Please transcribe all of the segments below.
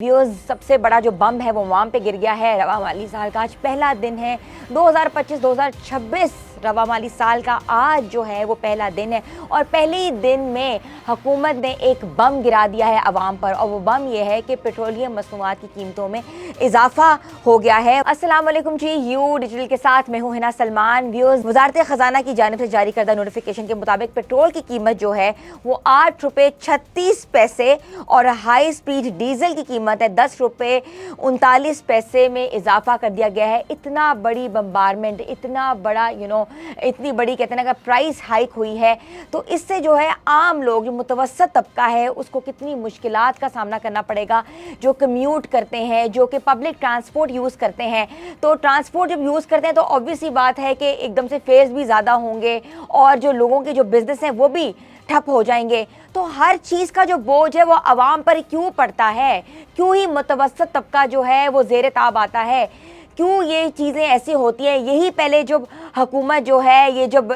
Viewers, सबसे बड़ा जो बम है वो वहाँ पे गिर गया है। रवा माली साल का आज पहला दिन है। 2025-2026 रवा माली साल का आज जो है वो पहला दिन है और पहले ही दिन में हुकूमत ने एक बम गिरा दिया है अवाम पर, और वो बम ये है कि पेट्रोलियम मसनूआत की कीमतों में इजाफा हो गया है। अस्सलाम वालेकुम जी, यू डिजिटल के साथ मैं हूँ हिना सलमान। व्यूअर्स, वजारत खजाना की जानिब से जारी करदा नोटिफिकेशन के मुताबिक पेट्रोल की कीमत जो है वो 8 रुपये 36 पैसे और हाई स्पीड डीजल की कीमत है 10 रुपये 39 पैसे में इजाफा कर दिया गया है। इतना बड़ी बम्बारमेंट, इतना बड़ा इतनी बड़ी कहते हैं ना कि प्राइस हाइक हुई है, तो इससे जो है आम लोग, जो मुतवसत तबका है, उसको कितनी मुश्किलात का सामना करना पड़ेगा। जो कम्यूट करते हैं, जो कि पब्लिक ट्रांसपोर्ट यूज़ करते हैं, तो ट्रांसपोर्ट जब यूज़ करते हैं तो ऑब्वियस ही बात है कि एकदम से फेयर्स भी ज़्यादा होंगे और जो लोगों के जो बिज़नेस हैं वो भी ठप हो जाएंगे। तो हर चीज़ का जो बोझ है वो आवाम पर क्यों पड़ता है? क्यों ही मुतवसत तबका जो है वो ज़ेर ताब आता है? क्यों ये चीज़ें ऐसी होती हैं? यही पहले जब हुकूमत जो है ये जब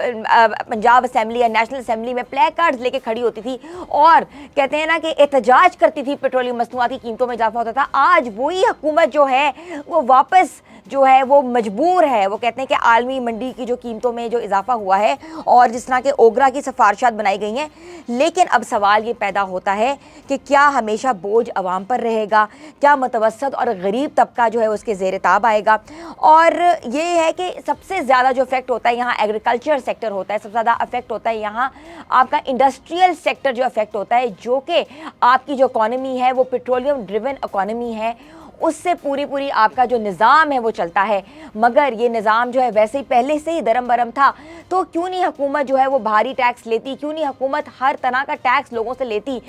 पंजाब असम्बली या नेशनल असम्बली में प्ले कार्ड्स लेके खड़ी होती थी और कहते हैं ना कि एहतजाज करती थी, पेट्रोलियम मसनूआत की कीमतों में इजाफा होता था, आज वही हुकूमत जो है वो वापस जो है वो मजबूर है। वो कहते हैं कि आलमी मंडी की जो कीमतों में जो इजाफा हुआ है और जिस तरह के ओगरा की सिफारिशात बनाई गई हैं, लेकिन अब सवाल ये पैदा होता है कि क्या हमेशा बोझ आवाम पर रहेगा? क्या मुतवसत और गरीब तबका जो है उसके ज़ेर ताब आएगा? और ये है कि सबसे ज़्यादा जो इफेक्ट होता है यहाँ एग्रीकल्चर सेक्टर होता है, सबसे ज़्यादा अफेक्ट होता है यहाँ आपका इंडस्ट्रियल सेक्टर जो अफेक्ट होता है, जो कि आपकी जो इकॉनमी है वो पेट्रोलियम ड्रिवन इकॉनमी है, उससे पूरी आपका जो निज़ाम है वो चलता है। मगर ये निज़ाम जो है वैसे ही पहले से ही दरम बरम था, तो क्यों नहीं हुकूमत जो है वो भारी टैक्स लेती? क्यों नहीं हुकूमत हर तरह का टैक्स लोगों से लेती?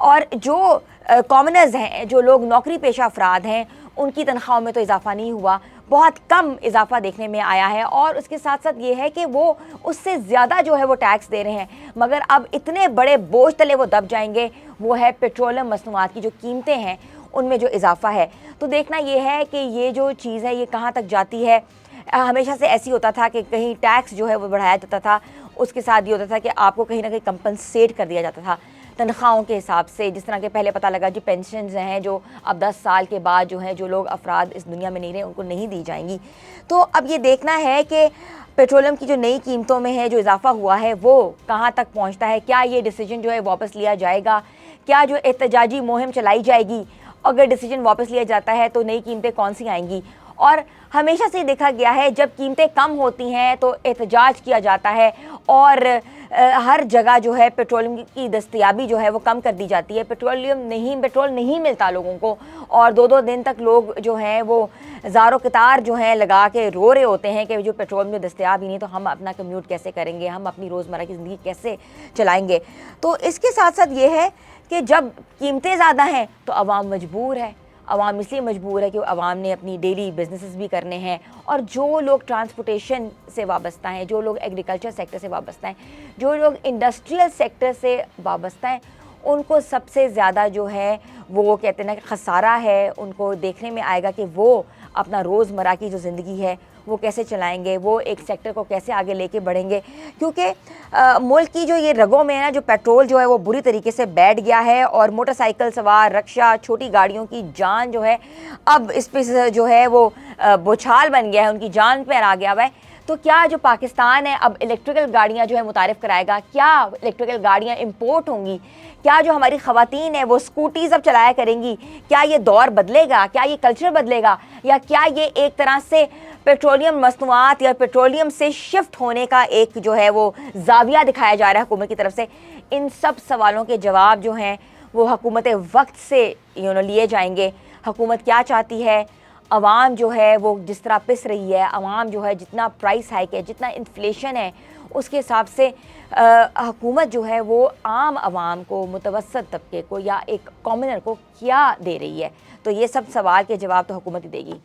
और जो कॉमनर्स हैं, जो लोग नौकरी पेशा अफराद हैं, उनकी तनख्वाहों में तो इजाफा नहीं हुआ, बहुत कम इजाफा देखने में आया है। और उसके साथ साथ ये है कि वो उससे ज़्यादा जो है वो टैक्स दे रहे हैं, मगर अब इतने बड़े बोझ तले वो दब जाएंगे। वो है पेट्रोलियम मसनूआत की जो कीमतें हैं उनमें जो इजाफा है। तो देखना ये है कि ये जो चीज़ है ये कहाँ तक जाती है। हमेशा से ऐसी होता था कि कहीं टैक्स जो है वो बढ़ाया जाता था, उसके साथ ये होता था कि आपको कहीं ना कहीं कंपनसेट कर दिया जाता था तनख्वाहों के हिसाब से। जिस तरह के पहले पता लगा जो पेंशन हैं जो अब 10 साल के बाद जो हैं, जो लोग अफराद इस दुनिया में नहीं रहे, उनको नहीं दी जाएंगी। तो अब ये देखना है कि पेट्रोलियम की जो नई कीमतों में है जो इजाफा हुआ है वो कहाँ तक पहुँचता है। क्या ये डिसीजन जो है वापस लिया जाएगा? क्या जो एहतजाजी मुहिम चलाई जाएगी, अगर डिसीजन वापस लिया जाता है तो नई कीमतें कौन सी आएंगी? और हमेशा से देखा गया है जब कीमतें कम होती हैं तो एहतजाज किया जाता है और हर जगह जो है पेट्रोलियम की दस्तयाबी जो है वो कम कर दी जाती है। पेट्रोल नहीं मिलता लोगों को और 2-2 दिन तक लोग जो हैं वो ज़ारो कतार जो हैं लगा के रो रहे होते हैं कि जो पेट्रोल में दस्तयाब ही नहीं, तो हम अपना कम्यूट कैसे करेंगे, हम अपनी रोज़मर्रा की ज़िंदगी कैसे चलाएँगे। तो इसके साथ साथ ये है कि जब कीमतें ज़्यादा हैं तो आवाम मजबूर है। आवाम इसलिए मजबूर है कि आवाम ने अपनी डेली बिजनेसेस भी करने हैं, और जो लोग ट्रांसपोर्टेशन से वाबस्ता हैं, जो लोग एग्रीकल्चर सेक्टर से वाबस्ता हैं, जो लोग इंडस्ट्रियल सेक्टर से वाबस्ता हैं, उनको सबसे ज़्यादा जो है वो कहते हैं ना कि खसारा है। उनको देखने में आएगा कि वो अपना रोज़मर्रा की जो ज़िंदगी है वो कैसे चलाएंगे, वो एक सेक्टर को कैसे आगे लेके बढ़ेंगे। क्योंकि मुल्क की जो ये रगों में है ना, जो पेट्रोल जो है वो बुरी तरीके से बैठ गया है और मोटरसाइकिल सवार, रक्षा, छोटी गाड़ियों की जान जो है अब इस पे जो है वो बौछार बन गया है, उनकी जान पर आ गया हुआ है। तो क्या जो पाकिस्तान है अब इलेक्ट्रिकल गाड़ियाँ जो है मुतारिफ़ कराएगा? क्या इलेक्ट्रिकल गाड़ियाँ इंपोर्ट होंगी? क्या जो हमारी ख़वातीन है वो स्कूटीज़ अब चलाया करेंगी? क्या ये दौर बदलेगा? क्या ये कल्चर बदलेगा? या क्या ये एक तरह से पेट्रोलियम मसनूआत या पेट्रोलियम से शिफ्ट होने का एक जो है वो ज़ाविया दिखाया जा रहा है हुकूमत की तरफ से? इन सब सवालों के जवाब जो हैं वो हुकूमत वक्त से लिए जाएंगे। हुकूमत क्या चाहती है? आवाम जो है वो जिस तरह पिस रही है, आवाम जो है जितना प्राइस हाइक है, जितना इन्फ्लेशन है, उसके हिसाब से हुकूमत जो है वो आम आवाम को, मुतवसत तबके को या एक कॉमनर को क्या दे रही है? तो ये सब सवाल के जवाब तो हुकूमत ही देगी।